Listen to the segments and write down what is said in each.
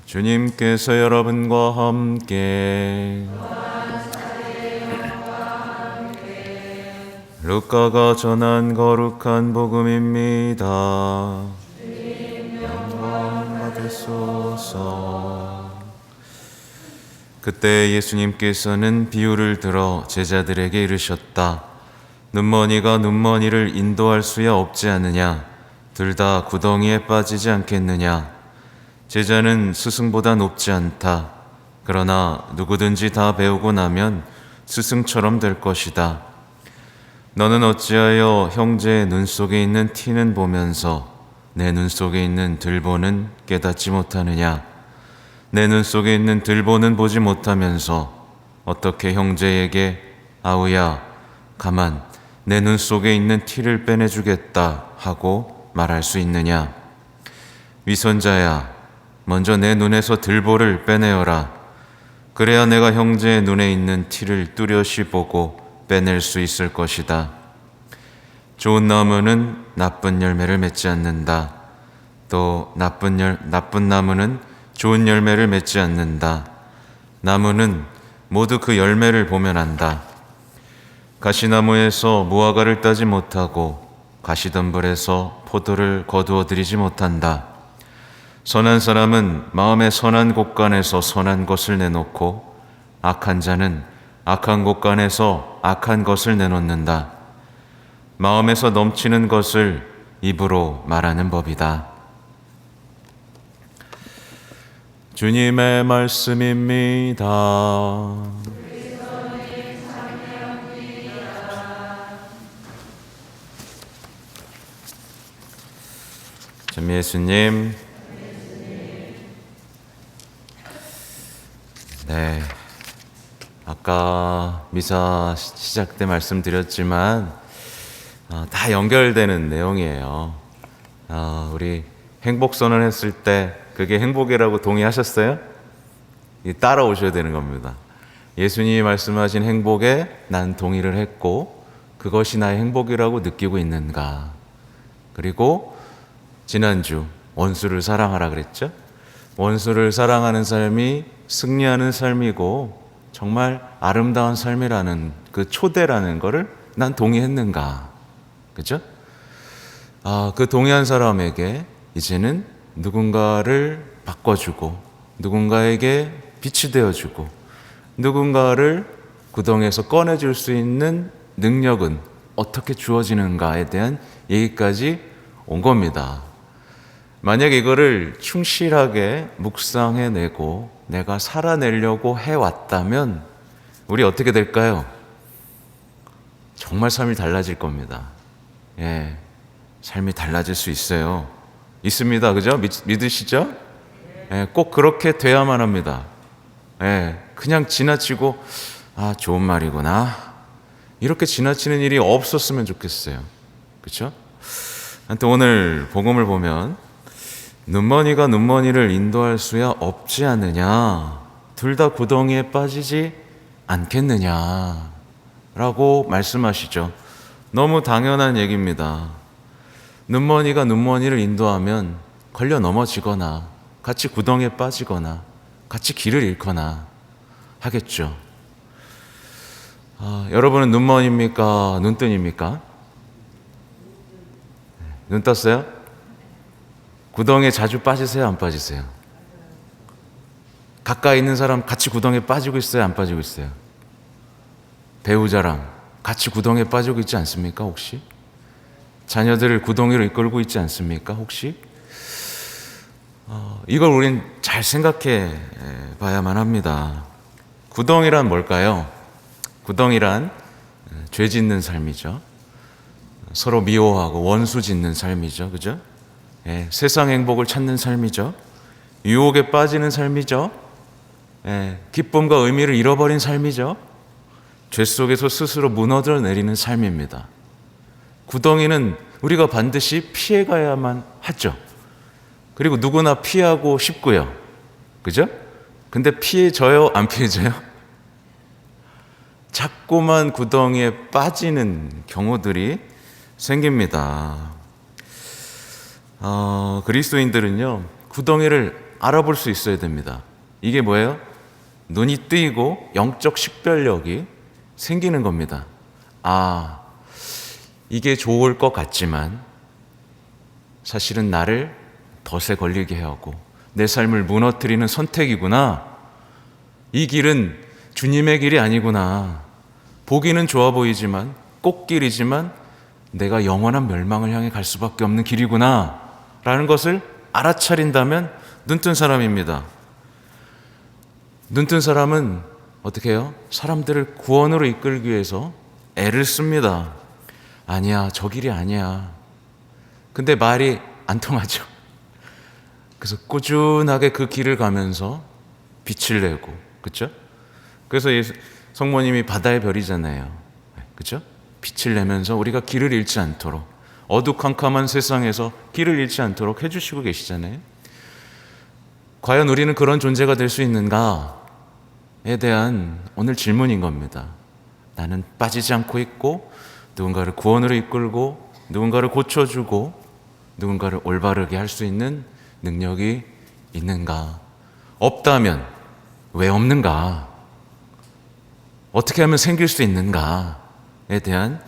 주님께서 여러분과 함께 루카가 전한 거룩한 복음입니다. 영광 받으소서. 그때 예수님께서는 비유를 들어 제자들에게 이르셨다. 눈먼이가 눈먼이를 인도할 수야 없지 않느냐? 둘 다 구덩이에 빠지지 않겠느냐? 제자는 스승보다 높지 않다. 그러나 누구든지 다 배우고 나면 스승처럼 될 것이다. 너는 어찌하여 형제의 눈 속에 있는 티는 보면서 내 눈 속에 있는 들보는 깨닫지 못하느냐? 내 눈 속에 있는 들보는 보지 못하면서 어떻게 형제에게 아우야 가만 내 눈 속에 있는 티를 빼내주겠다 하고 말할 수 있느냐? 위선자야 먼저 내 눈에서 들보를 빼내어라. 그래야 내가 형제의 눈에 있는 티를 뚜렷이 보고 빼낼 수 있을 것이다. 좋은 나무는 나쁜 열매를 맺지 않는다. 또 나쁜 나무는 좋은 열매를 맺지 않는다. 나무는 모두 그 열매를 보면 안다. 가시나무에서 무화과를 따지 못하고 가시덤불에서 포도를 거두어 들이지 못한다. 선한 사람은 마음의 선한 곳간에서 선한 것을 내놓고 악한 자는 악한 곳간에서 악한 것을 내놓는다. 마음에서 넘치는 것을 입으로 말하는 법이다. 주님의 말씀입니다. 참 예수님, 네, 아까 미사 시작 때 말씀드렸지만 다 연결되는 내용이에요. 우리 행복선언 했을 때 그게 행복이라고 동의하셨어요? 따라오셔야 되는 겁니다. 예수님이 말씀하신 행복에 난 동의를 했고 그것이 나의 행복이라고 느끼고 있는가? 그리고 지난주 원수를 사랑하라 그랬죠? 원수를 사랑하는 삶이 승리하는 삶이고 정말 아름다운 삶이라는 그 초대라는 거를 난 동의했는가? 그죠? 그 동의한 사람에게 이제는 누군가를 바꿔주고 누군가에게 빛이 되어주고 누군가를 구덩이에서 꺼내줄 수 있는 능력은 어떻게 주어지는가에 대한 얘기까지 온 겁니다. 만약 이거를 충실하게 묵상해내고 내가 살아내려고 해왔다면 우리 어떻게 될까요? 정말 삶이 달라질 겁니다. 예, 삶이 달라질 수 있어요. 있습니다. 그죠? 믿으시죠? 예, 꼭 그렇게 돼야만 합니다. 예, 그냥 지나치고 좋은 말이구나 이렇게 지나치는 일이 없었으면 좋겠어요. 그렇죠? 하여튼 오늘 복음을 보면 눈먼이가 눈먼이를 인도할 수야 없지 않느냐, 둘 다 구덩이에 빠지지 않겠느냐 라고 말씀하시죠. 너무 당연한 얘기입니다. 눈먼이가 눈먼이를 인도하면 걸려 넘어지거나 같이 구덩이에 빠지거나 같이 길을 잃거나 하겠죠. 여러분은 눈먼입니까? 눈뜬입니까? 눈 떴어요? 구덩이에 자주 빠지세요? 안 빠지세요? 가까이 있는 사람 같이 구덩이에 빠지고 있어요? 안 빠지고 있어요? 배우자랑 같이 구덩이에 빠지고 있지 않습니까? 혹시? 자녀들을 구덩이로 이끌고 있지 않습니까? 혹시? 이걸 우린 잘 생각해 봐야만 합니다. 구덩이란 뭘까요? 구덩이란 죄 짓는 삶이죠. 서로 미워하고 원수 짓는 삶이죠. 그죠? 예, 세상 행복을 찾는 삶이죠. 유혹에 빠지는 삶이죠. 예, 기쁨과 의미를 잃어버린 삶이죠. 죄 속에서 스스로 무너져 내리는 삶입니다. 구덩이는 우리가 반드시 피해가야만 하죠. 그리고 누구나 피하고 싶고요. 그죠? 근데 피해져요? 안 피해져요? 자꾸만 구덩이에 빠지는 경우들이 생깁니다. 그리스도인들은요, 구덩이를 알아볼 수 있어야 됩니다. 이게 뭐예요? 눈이 뜨이고 영적 식별력이 생기는 겁니다. 아, 이게 좋을 것 같지만 사실은 나를 덫에 걸리게 하고 내 삶을 무너뜨리는 선택이구나. 이 길은 주님의 길이 아니구나. 보기는 좋아 보이지만 꽃길이지만 내가 영원한 멸망을 향해 갈 수밖에 없는 길이구나 라는 것을 알아차린다면 눈뜬 사람입니다. 눈뜬 사람은 어떻게 해요? 사람들을 구원으로 이끌기 위해서 애를 씁니다. 아니야, 저 길이 아니야. 근데 말이 안 통하죠. 그래서 꾸준하게 그 길을 가면서 빛을 내고, 그렇죠? 그래서 성모님이 바다의 별이잖아요. 그렇죠? 빛을 내면서 우리가 길을 잃지 않도록, 어두컴컴한 세상에서 길을 잃지 않도록 해주시고 계시잖아요. 과연 우리는 그런 존재가 될 수 있는가에 대한 오늘 질문인 겁니다. 나는 빠지지 않고 있고 누군가를 구원으로 이끌고 누군가를 고쳐주고 누군가를 올바르게 할 수 있는 능력이 있는가? 없다면 왜 없는가? 어떻게 하면 생길 수 있는가에 대한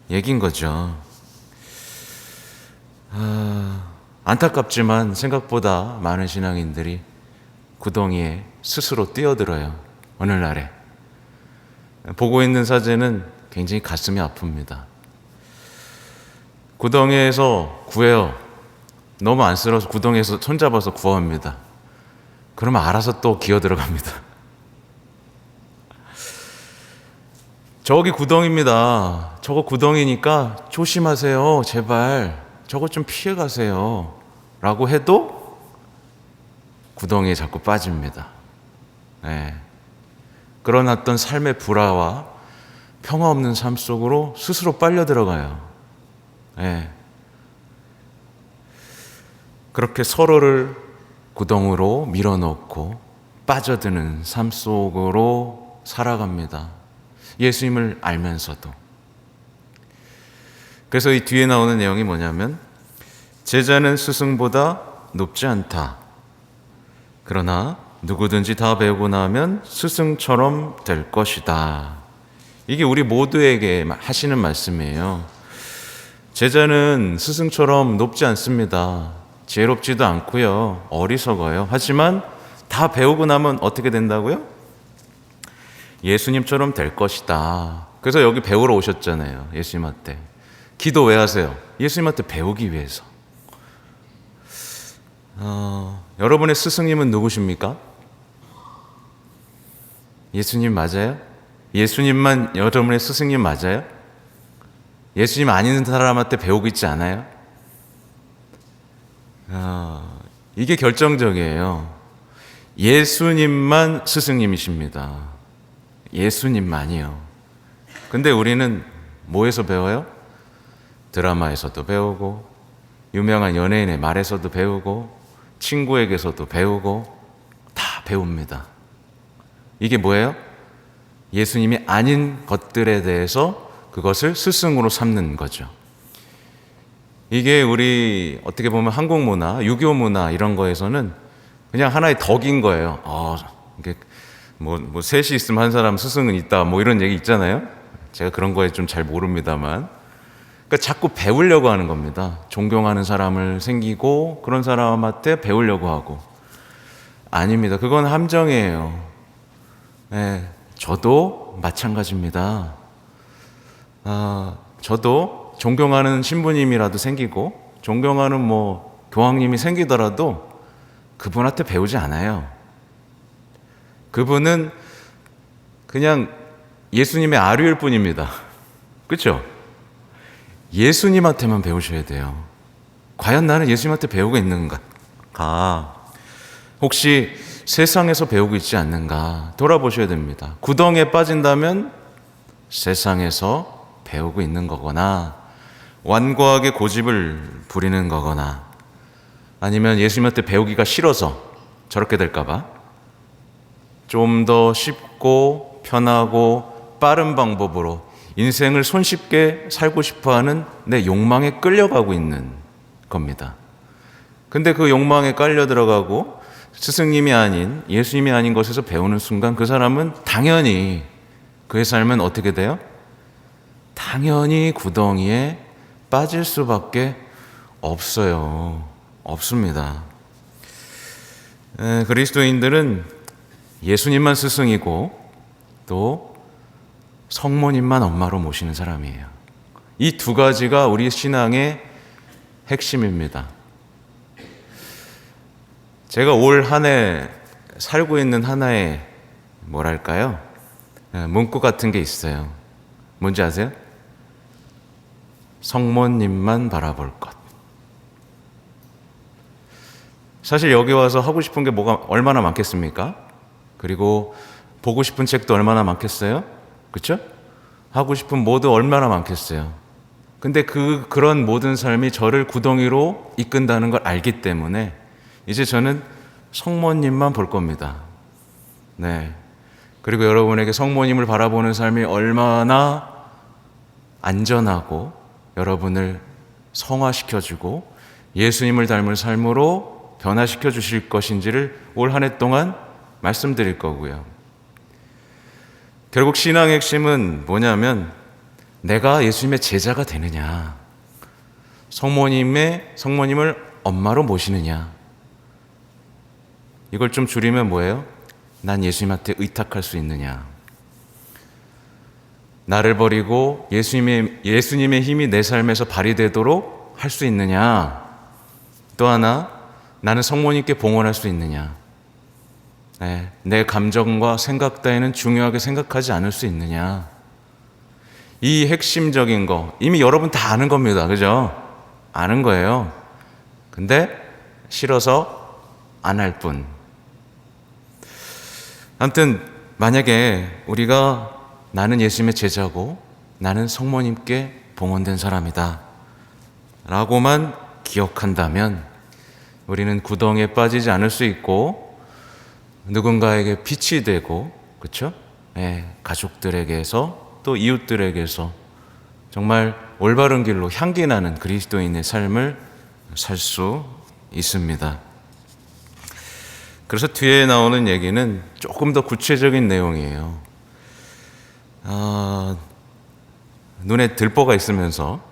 얘기인 거죠. 안타깝지만 생각보다 많은 신앙인들이 구덩이에 스스로 뛰어들어요. 오늘날에 보고 있는 사제는 굉장히 가슴이 아픕니다. 구덩이에서 구해요. 너무 안쓰러워서 구덩이에서 손잡아서 구합니다. 그러면 알아서 또 기어 들어갑니다. 저기 구덩이입니다. 저거 구덩이니까 조심하세요. 제발 저거 좀 피해 가세요. 라고 해도 구덩이에 자꾸 빠집니다. 네. 그런 어떤 삶의 불화와 평화 없는 삶 속으로 스스로 빨려 들어가요. 네. 그렇게 서로를 구덩이로 밀어넣고 빠져드는 삶 속으로 살아갑니다. 예수님을 알면서도. 그래서 이 뒤에 나오는 내용이 뭐냐면 제자는 스승보다 높지 않다. 그러나 누구든지 다 배우고 나면 스승처럼 될 것이다. 이게 우리 모두에게 하시는 말씀이에요. 제자는 스승처럼 높지 않습니다. 지혜롭지도 않고요. 어리석어요. 하지만 다 배우고 나면 어떻게 된다고요? 예수님처럼 될 것이다. 그래서 여기 배우러 오셨잖아요. 예수님한테. 기도 왜 하세요? 예수님한테 배우기 위해서. 여러분의 스승님은 누구십니까? 예수님 맞아요? 예수님만 여러분의 스승님 맞아요? 예수님 아닌 사람한테 배우고 있지 않아요? 이게 결정적이에요. 예수님만 스승님이십니다. 예수님만이요. 근데 우리는 뭐에서 배워요? 드라마에서도 배우고 유명한 연예인의 말에서도 배우고 친구에게서도 배우고 다 배웁니다. 이게 뭐예요? 예수님이 아닌 것들에 대해서 그것을 스승으로 삼는 거죠. 이게 우리 어떻게 보면 한국 문화, 유교 문화 이런 거에서는 그냥 하나의 덕인 거예요. 이게 뭐 셋이 있으면 한 사람 스승은 있다 뭐 이런 얘기 있잖아요. 제가 그런 거에 좀 잘 모릅니다만. 그러니까 자꾸 배우려고 하는 겁니다. 존경하는 사람을 생기고 그런 사람한테 배우려고 하고. 아닙니다. 그건 함정이에요. 네, 저도 마찬가지입니다. 저도 존경하는 신부님이라도 생기고 존경하는 교황님이 생기더라도 그분한테 배우지 않아요. 그분은 그냥 예수님의 아류일 뿐입니다. 그렇죠? 예수님한테만 배우셔야 돼요. 과연 나는 예수님한테 배우고 있는가? 혹시 세상에서 배우고 있지 않는가? 돌아보셔야 됩니다. 구덩이에 빠진다면 세상에서 배우고 있는 거거나 완고하게 고집을 부리는 거거나 아니면 예수님한테 배우기가 싫어서 저렇게 될까봐 좀 더 쉽고 편하고 빠른 방법으로 인생을 손쉽게 살고 싶어하는 내 욕망에 끌려가고 있는 겁니다. 근데 그 욕망에 깔려 들어가고 스승님이 아닌 예수님이 아닌 것에서 배우는 순간 그 사람은 당연히 그의 삶은 어떻게 돼요? 당연히 구덩이에 빠질 수밖에 없어요. 없습니다. 그리스도인들은 예수님만 스승이고 또 성모님만 엄마로 모시는 사람이에요. 이 두 가지가 우리 신앙의 핵심입니다. 제가 올 한 해 살고 있는 하나의 뭐랄까요? 문구 같은 게 있어요. 뭔지 아세요? 성모님만 바라볼 것. 사실 여기 와서 하고 싶은 게 뭐가 얼마나 많겠습니까? 그리고 보고 싶은 책도 얼마나 많겠어요? 그렇죠? 하고 싶은 뭐도 얼마나 많겠어요. 근데 그런 모든 삶이 저를 구덩이로 이끈다는 걸 알기 때문에 이제 저는 성모님만 볼 겁니다. 네. 그리고 여러분에게 성모님을 바라보는 삶이 얼마나 안전하고 여러분을 성화시켜주고 예수님을 닮은 삶으로 변화시켜 주실 것인지를 올 한 해 동안 말씀드릴 거고요. 결국 신앙의 핵심은 뭐냐면 내가 예수님의 제자가 되느냐, 성모님을 엄마로 모시느냐. 이걸 좀 줄이면 뭐예요? 난 예수님한테 의탁할 수 있느냐. 나를 버리고 예수님의 힘이 내 삶에서 발휘되도록 할 수 있느냐. 또 하나, 나는 성모님께 봉헌할 수 있느냐. 내 감정과 생각 따위는 중요하게 생각하지 않을 수 있느냐. 이 핵심적인 거 이미 여러분 다 아는 겁니다. 그죠? 아는 거예요. 근데 싫어서 안 할 뿐. 아무튼 만약에 우리가 나는 예수님의 제자고 나는 성모님께 봉헌된 사람이다 라고만 기억한다면 우리는 구덩이에 빠지지 않을 수 있고 누군가에게 빛이 되고, 그렇죠? 가족들에게서 또 이웃들에게서 정말 올바른 길로 향기 나는 그리스도인의 삶을 살 수 있습니다. 그래서 뒤에 나오는 얘기는 조금 더 구체적인 내용이에요. 눈에 들보가 있으면서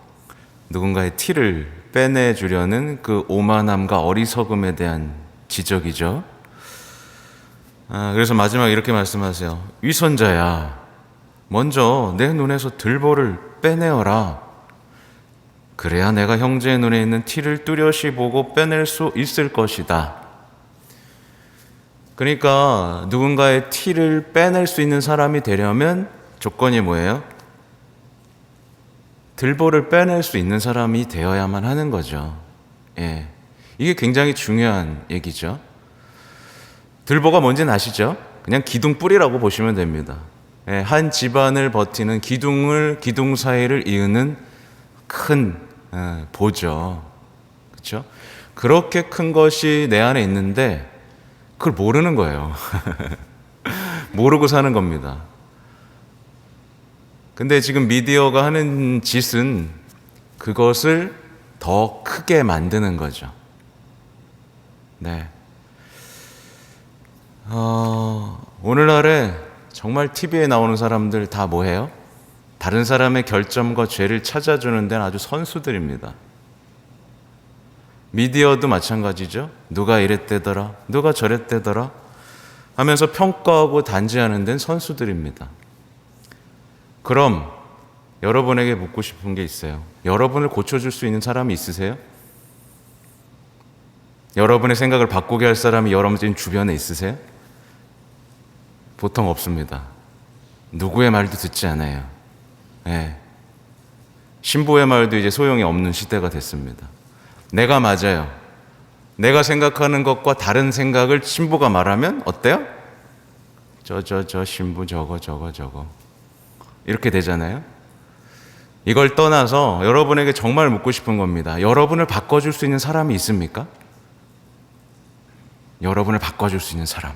누군가의 티를 빼내주려는 그 오만함과 어리석음에 대한 지적이죠. 그래서 마지막에 이렇게 말씀하세요. 위선자야, 먼저 내 눈에서 들보를 빼내어라. 그래야 내가 형제의 눈에 있는 티를 뚜렷이 보고 빼낼 수 있을 것이다. 그러니까 누군가의 티를 빼낼 수 있는 사람이 되려면 조건이 뭐예요? 들보를 빼낼 수 있는 사람이 되어야만 하는 거죠. 이게 굉장히 중요한 얘기죠. 들보가 뭔지는 아시죠? 그냥 기둥뿌리라고 보시면 됩니다. 한 집안을 버티는 기둥 사이를 이으는 큰 보죠. 그렇죠? 그렇게 큰 것이 내 안에 있는데 그걸 모르는 거예요. 모르고 사는 겁니다. 근데 지금 미디어가 하는 짓은 그것을 더 크게 만드는 거죠. 네. 오늘날에 정말 TV에 나오는 사람들 다 뭐해요? 다른 사람의 결점과 죄를 찾아주는 데는 아주 선수들입니다. 미디어도 마찬가지죠. 누가 이랬대더라, 누가 저랬대더라 하면서 평가하고 단죄하는 데는 선수들입니다. 그럼 여러분에게 묻고 싶은 게 있어요. 여러분을 고쳐줄 수 있는 사람이 있으세요? 여러분의 생각을 바꾸게 할 사람이 여러분 주변에 있으세요? 보통 없습니다. 누구의 말도 듣지 않아요. 신부의 말도 이제 소용이 없는 시대가 됐습니다. 내가 맞아요. 내가 생각하는 것과 다른 생각을 신부가 말하면 어때요? 저 신부 저거 이렇게 되잖아요. 이걸 떠나서 여러분에게 정말 묻고 싶은 겁니다. 여러분을 바꿔줄 수 있는 사람이 있습니까? 여러분을 바꿔줄 수 있는 사람,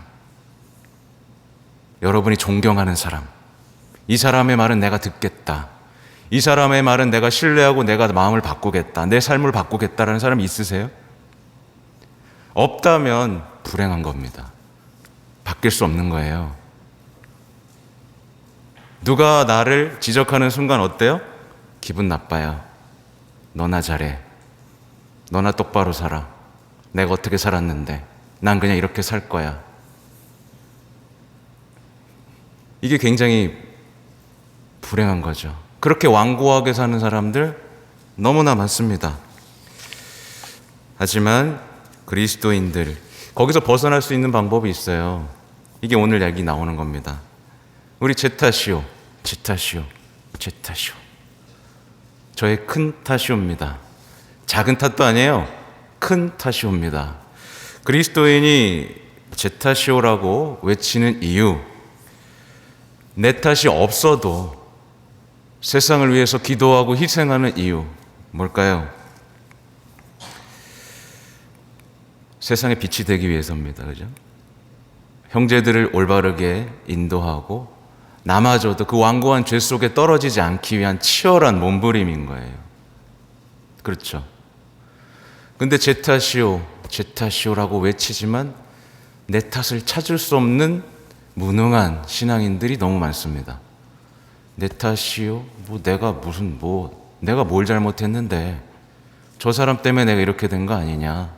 여러분이 존경하는 사람, 이 사람의 말은 내가 듣겠다, 이 사람의 말은 내가 신뢰하고 내가 마음을 바꾸겠다, 내 삶을 바꾸겠다라는 사람이 있으세요? 없다면 불행한 겁니다. 바뀔 수 없는 거예요. 누가 나를 지적하는 순간 어때요? 기분 나빠요. 너나 잘해. 너나 똑바로 살아. 내가 어떻게 살았는데. 난 그냥 이렇게 살 거야. 이게 굉장히 불행한 거죠. 그렇게 완고하게 사는 사람들 너무나 많습니다. 하지만 그리스도인들, 거기서 벗어날 수 있는 방법이 있어요. 이게 오늘 얘기 나오는 겁니다. 우리 제 탓이요. 제 탓이요. 제 탓이요. 저의 큰 탓이옵니다. 작은 탓도 아니에요. 큰 탓이옵니다. 그리스도인이 제 탓이오라고 외치는 이유, 내 탓이 없어도 세상을 위해서 기도하고 희생하는 이유, 뭘까요? 세상에 빛이 되기 위해서입니다. 그죠? 형제들을 올바르게 인도하고 나마저도 그 완고한 죄 속에 떨어지지 않기 위한 치열한 몸부림인 거예요. 그렇죠? 근데 제 탓이오라고 외치지만 내 탓을 찾을 수 없는 무능한 신앙인들이 너무 많습니다. 내 탓이요? 내가 뭘 잘못했는데 저 사람 때문에 내가 이렇게 된 거 아니냐.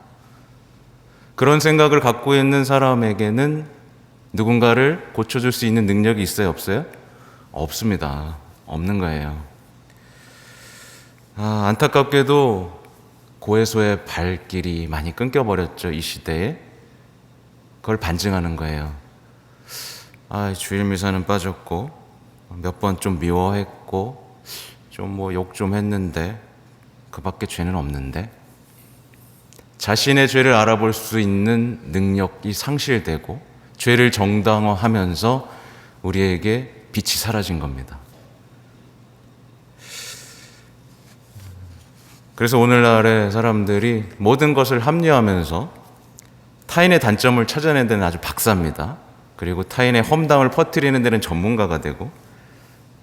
그런 생각을 갖고 있는 사람에게는 누군가를 고쳐줄 수 있는 능력이 있어요? 없어요? 없습니다. 없는 거예요. 안타깝게도 고해소의 발길이 많이 끊겨버렸죠. 이 시대에. 그걸 반증하는 거예요. 주일 미사는 빠졌고 몇 번 좀 미워했고 좀 욕 좀 했는데 그 밖에 죄는 없는데, 자신의 죄를 알아볼 수 있는 능력이 상실되고 죄를 정당화하면서 우리에게 빛이 사라진 겁니다. 그래서 오늘날의 사람들이 모든 것을 합리화하면서 타인의 단점을 찾아내는 데는 아주 박사입니다. 그리고 타인의 험담을 퍼뜨리는 데는 전문가가 되고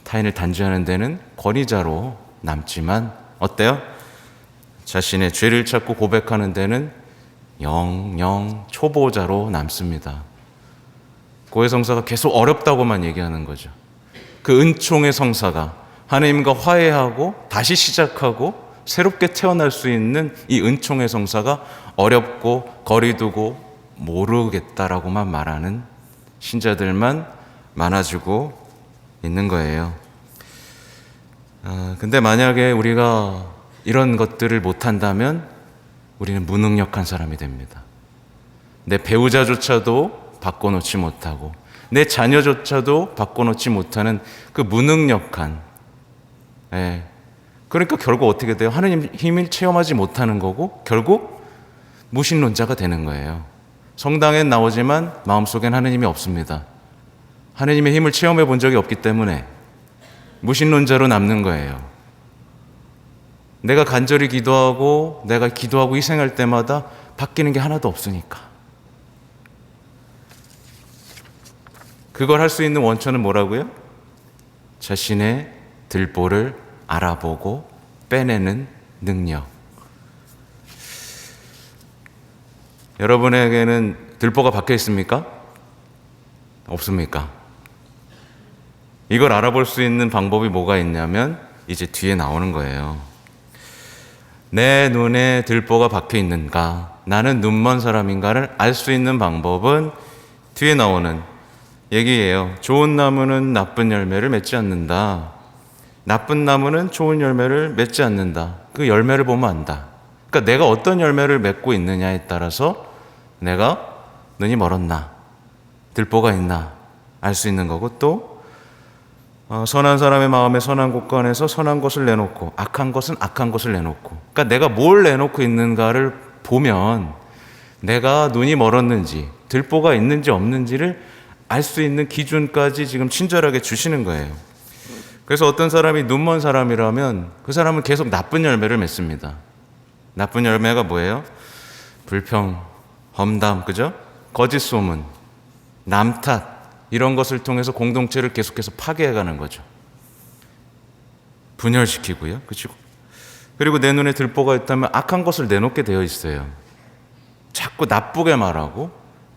타인을 단죄하는 데는 권위자로 남지만 어때요? 자신의 죄를 찾고 고백하는 데는 영영 초보자로 남습니다. 고해성사가 계속 어렵다고만 얘기하는 거죠. 그 은총의 성사가 하나님과 화해하고 다시 시작하고 새롭게 태어날 수 있는 이 은총의 성사가 어렵고 거리두고 모르겠다라고만 말하는 신자들만 많아지고 있는 거예요. 근데 만약에 우리가 이런 것들을 못한다면 우리는 무능력한 사람이 됩니다. 내 배우자조차도 바꿔놓지 못하고 내 자녀조차도 바꿔놓지 못하는 그 무능력한, 그러니까 결국 어떻게 돼요? 하나님 힘을 체험하지 못하는 거고 결국 무신론자가 되는 거예요. 성당엔 나오지만 마음속엔 하나님이 없습니다. 하나님의 힘을 체험해 본 적이 없기 때문에 무신론자로 남는 거예요. 내가 간절히 기도하고 내가 기도하고 희생할 때마다 바뀌는 게 하나도 없으니까. 그걸 할 수 있는 원천은 뭐라고요? 자신의 들보를 알아보고 빼내는 능력. 여러분에게는 들보가 박혀 있습니까? 없습니까? 이걸 알아볼 수 있는 방법이 뭐가 있냐면 이제 뒤에 나오는 거예요. 내 눈에 들보가 박혀 있는가, 나는 눈먼 사람인가를 알 수 있는 방법은 뒤에 나오는 얘기예요. 좋은 나무는 나쁜 열매를 맺지 않는다. 나쁜 나무는 좋은 열매를 맺지 않는다. 그 열매를 보면 안다. 그러니까 내가 어떤 열매를 맺고 있느냐에 따라서 내가 눈이 멀었나, 들보가 있나 알 수 있는 거고, 또 선한 사람의 마음에 선한 곳간에서 선한 것을 내놓고 악한 것은 악한 것을 내놓고, 그러니까 내가 뭘 내놓고 있는가를 보면 내가 눈이 멀었는지 들보가 있는지 없는지를 알 수 있는 기준까지 지금 친절하게 주시는 거예요. 그래서 어떤 사람이 눈먼 사람이라면 그 사람은 계속 나쁜 열매를 맺습니다. 나쁜 열매가 뭐예요? 불평, 험담, 그죠? 거짓 소문, 남 탓, 이런 것을 통해서 공동체를 계속해서 파괴해가는 거죠. 분열시키고요. 그리고 내 눈에 들보가 있다면 악한 것을 내놓게 되어 있어요. 자꾸 나쁘게 말하고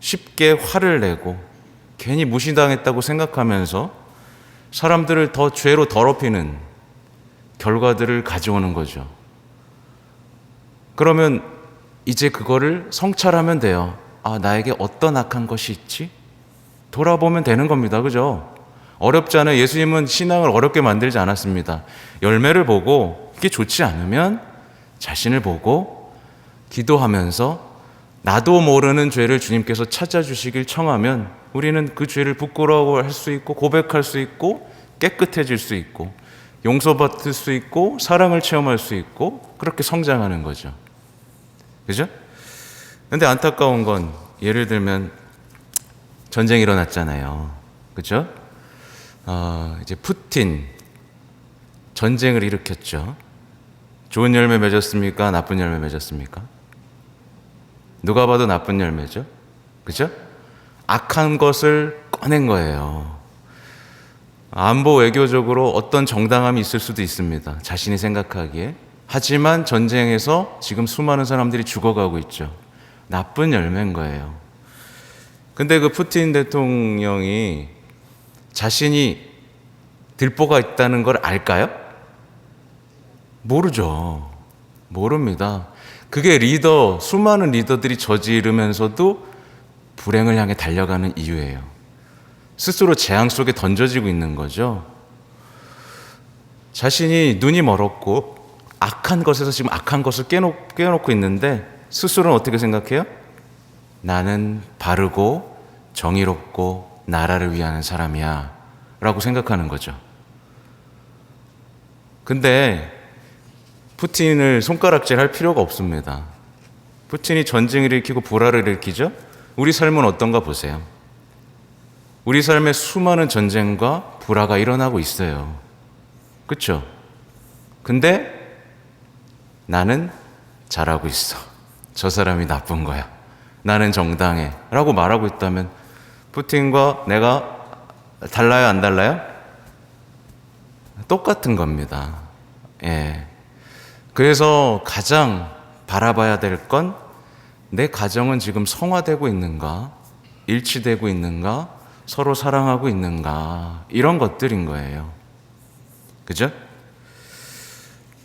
쉽게 화를 내고 괜히 무시당했다고 생각하면서 사람들을 더 죄로 더럽히는 결과들을 가져오는 거죠. 그러면 이제 그거를 성찰하면 돼요. 아, 나에게 어떤 악한 것이 있지? 돌아보면 되는 겁니다. 그죠? 어렵지 않아요. 예수님은 신앙을 어렵게 만들지 않았습니다. 열매를 보고 이게 좋지 않으면 자신을 보고 기도하면서 나도 모르는 죄를 주님께서 찾아주시길 청하면 우리는 그 죄를 부끄러워할 수 있고 고백할 수 있고 깨끗해질 수 있고 용서받을 수 있고 사랑을 체험할 수 있고 그렇게 성장하는 거죠. 그죠? 근데 안타까운 건 예를 들면 전쟁이 일어났잖아요. 그죠? 이제 푸틴 전쟁을 일으켰죠. 좋은 열매 맺었습니까? 나쁜 열매 맺었습니까? 누가 봐도 나쁜 열매죠. 그죠? 악한 것을 꺼낸 거예요. 안보 외교적으로 어떤 정당함이 있을 수도 있습니다. 자신이 생각하기에. 하지만 전쟁에서 지금 수많은 사람들이 죽어가고 있죠. 나쁜 열매인 거예요. 근데 그 푸틴 대통령이 자신이 들보가 있다는 걸 알까요? 모르죠. 모릅니다. 그게 수많은 리더들이 저지르면서도 불행을 향해 달려가는 이유예요. 스스로 재앙 속에 던져지고 있는 거죠. 자신이 눈이 멀었고 악한 것에서 지금 악한 것을 깨놓고 있는데 스스로는 어떻게 생각해요? 나는 바르고 정의롭고 나라를 위하는 사람이야 라고 생각하는 거죠. 근데 푸틴을 손가락질 할 필요가 없습니다. 푸틴이 전쟁을 일으키고 불화를 일으키죠? 우리 삶은 어떤가 보세요. 우리 삶에 수많은 전쟁과 불화가 일어나고 있어요. 그렇죠? 근데 나는 잘하고 있어. 저 사람이 나쁜 거야. 나는 정당해. 라고 말하고 있다면 푸틴과 내가 달라요, 안 달라요? 똑같은 겁니다. 예. 그래서 가장 바라봐야 될 건 내 가정은 지금 성화되고 있는가? 일치되고 있는가? 서로 사랑하고 있는가? 이런 것들인 거예요. 그죠?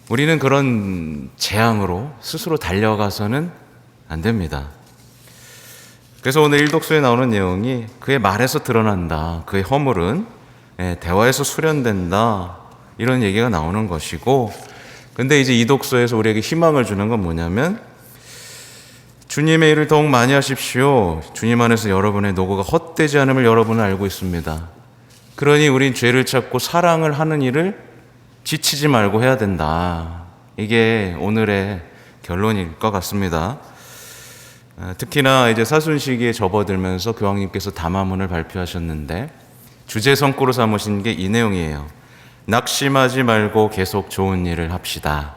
우리는 그런 재앙으로 스스로 달려가서는 안 됩니다. 그래서 오늘 일독서에 나오는 내용이 그의 말에서 드러난다. 그의 허물은 대화에서 수련된다. 이런 얘기가 나오는 것이고, 근데 이제 이 독서에서 우리에게 희망을 주는 건 뭐냐면 주님의 일을 더욱 많이 하십시오. 주님 안에서 여러분의 노고가 헛되지 않음을 여러분은 알고 있습니다. 그러니 우린 죄를 찾고 사랑을 하는 일을 지치지 말고 해야 된다. 이게 오늘의 결론일 것 같습니다. 특히나 이제 사순 시기에 접어들면서 교황님께서 담화문을 발표하셨는데 주제 성구로 삼으신 게 이 내용이에요. 낙심하지 말고 계속 좋은 일을 합시다.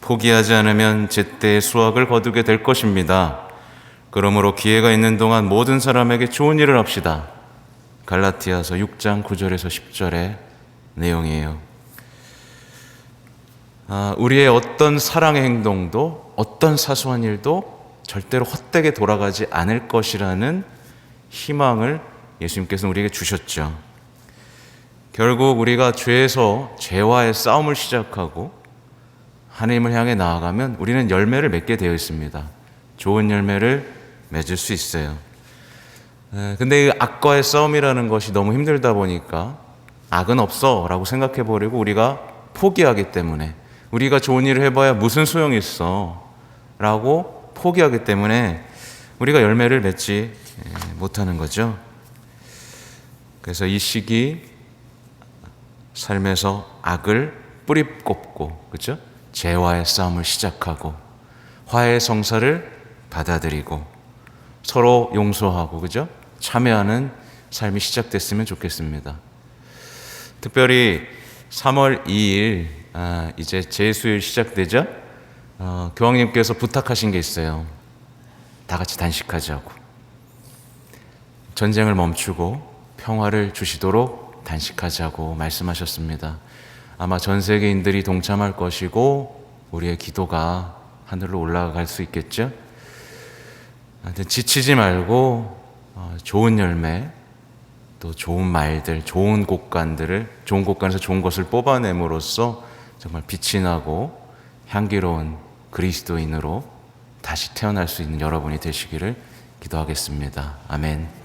포기하지 않으면 제때의 수확을 거두게 될 것입니다. 그러므로 기회가 있는 동안 모든 사람에게 좋은 일을 합시다. 갈라티아서 6장 9절에서 10절의 내용이에요. 우리의 어떤 사랑의 행동도 어떤 사소한 일도 절대로 헛되게 돌아가지 않을 것이라는 희망을 예수님께서는 우리에게 주셨죠. 결국 우리가 죄와의 싸움을 시작하고 하나님을 향해 나아가면 우리는 열매를 맺게 되어 있습니다. 좋은 열매를 맺을 수 있어요. 근데 이 악과의 싸움이라는 것이 너무 힘들다 보니까 악은 없어 라고 생각해버리고 우리가 포기하기 때문에 우리가 좋은 일을 해봐야 무슨 소용이 있어 라고 포기하기 때문에 우리가 열매를 맺지 못하는 거죠. 그래서 이 시기 삶에서 악을 뿌리 꼽고, 그렇죠? 죄와의 싸움을 시작하고 화해의 성사를 받아들이고 서로 용서하고, 그죠? 참여하는 삶이 시작됐으면 좋겠습니다. 특별히 3월 2일 이제 제수일 시작되죠? 교황님께서 부탁하신 게 있어요. 다 같이 단식하자고. 전쟁을 멈추고 평화를 주시도록 단식하자고 말씀하셨습니다. 아마 전 세계인들이 동참할 것이고 우리의 기도가 하늘로 올라갈 수 있겠죠? 지치지 말고 좋은 열매, 또 좋은 말들, 좋은 곳간에서 좋은 것을 뽑아냄으로써 정말 빛이 나고 향기로운 그리스도인으로 다시 태어날 수 있는 여러분이 되시기를 기도하겠습니다. 아멘.